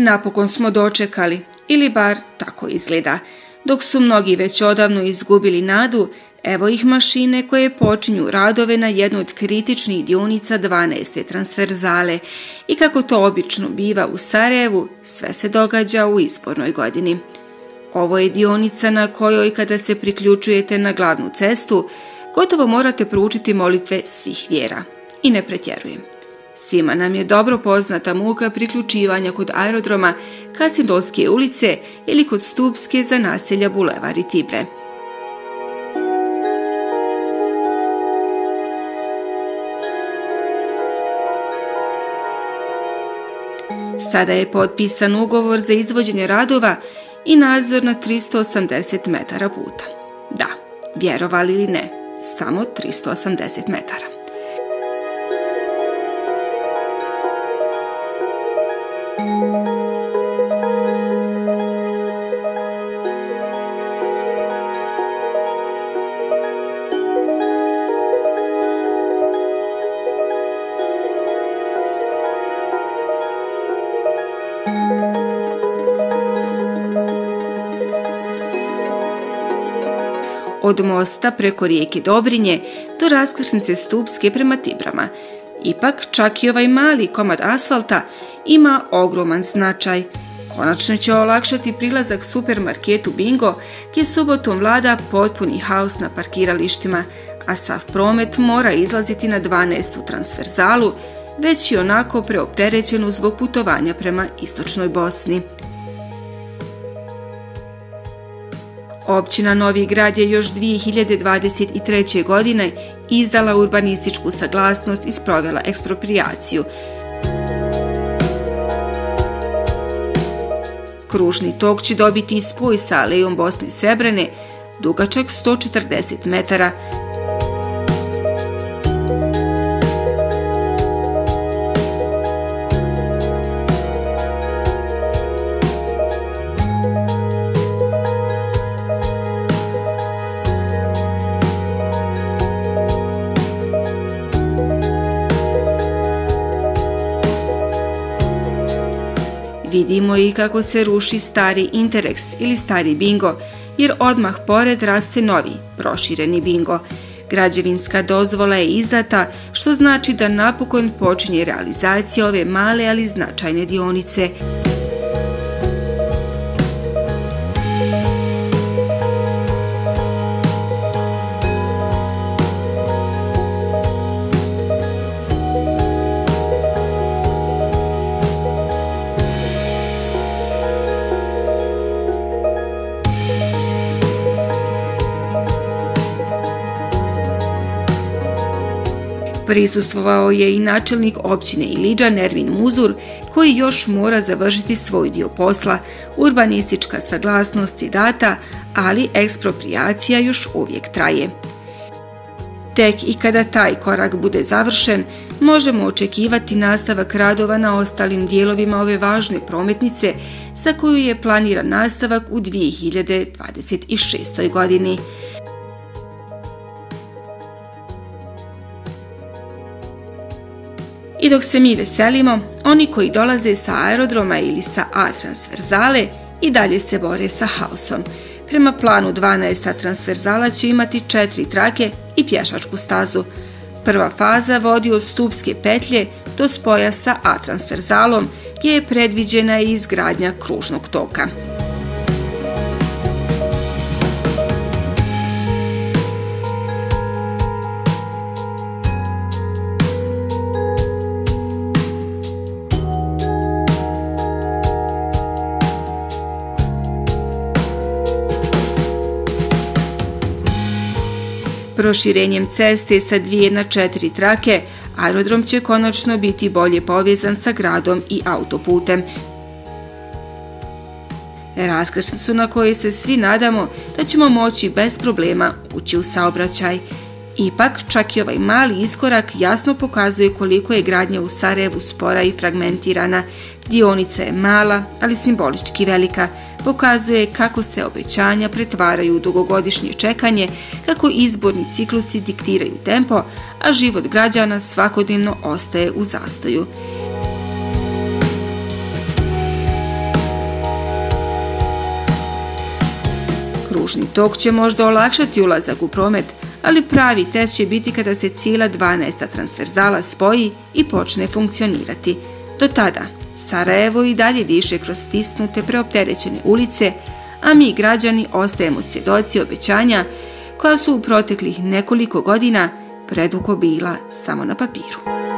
Napokon smo dočekali, ili bar tako izgleda. Dok su mnogi već odavno izgubili nadu, evo ih mašine koje počinju radove na jednoj od kritičnih dionica 12. transverzale i kako to obično biva u Sarajevu, sve se događa u izbornoj godini. Ovo je dionica na kojoj kada se priključujete na glavnu cestu, gotovo morate proučiti molitve svih vjera. I ne pretjerujem. Svima nam je dobro poznata muka priključivanja kod aerodroma Kasindolske ulice ili kod Stupske za naselja Bulevar i Tibre. Sada je potpisan ugovor za izvođenje radova i nadzor na 380 metara puta. Da, vjerovali ili ne, samo 380 metara. Od mosta preko rijeke Dobrinje do raskrsnice Stupske prema Tibrama. Ipak čak i ovaj mali komad asfalta ima ogroman značaj. Konačno će olakšati prilazak supermarketu Bingo, gdje subotom vlada potpuni haos na parkiralištima, a sav promet mora izlaziti na 12. transverzalu, već i onako preopterećenu zbog putovanja prema istočnoj Bosni. Općina Novi Grad je još 2023. godine izdala urbanističku saglasnost i sprovela eksproprijaciju. Kružni tok će dobiti i spoj sa alejom Bosne Srebrene, dugačak 140 metara. Vidimo i kako se ruši stari Interex ili stari Bingo, jer odmah pored raste novi, prošireni Bingo. Građevinska dozvola je izdata, što znači da napokon počinje realizacija ove male ali značajne dionice. Prisustvovao je i načelnik općine Ilidža Nermin Muzur, koji još mora završiti svoj dio posla. Urbanistička saglasnost je data, ali eksproprijacija još uvijek traje. Tek i kada taj korak bude završen, možemo očekivati nastavak radova na ostalim dijelovima ove važne prometnice, za koju je planiran nastavak u 2026. godini. I dok se mi veselimo, oni koji dolaze sa aerodroma ili sa A transverzale i dalje se bore sa haosom. Prema planu 12. transverzala će imati 4 trake i pješačku stazu. Prva faza vodi od Stupske petlje do spoja sa A transverzalom, gdje je predviđena i izgradnja kružnog toka. Proširenjem ceste sa 2 na 4 trake, aerodrom će konačno biti bolje povezan sa gradom i autoputem. Raskrsnicu na kojoj se svi nadamo da ćemo moći bez problema ući u saobraćaj. Ipak, čak i ovaj mali iskorak jasno pokazuje koliko je gradnja u Sarajevu spora i fragmentirana. Dionica je mala, ali simbolički velika. Pokazuje kako se obećanja pretvaraju u dugogodišnje čekanje, kako izborni ciklusi diktiraju tempo, a život građana svakodnevno ostaje u zastoju. Kružni tok će možda olakšati ulazak u promet, ali pravi test će biti kada se cijela 12. transverzala spoji i počne funkcionirati. Do tada, Sarajevo i dalje diše kroz stisnute, preopterećene ulice, a mi građani ostajemo svjedoci obećanja koja su u proteklih nekoliko godina predugo bila samo na papiru.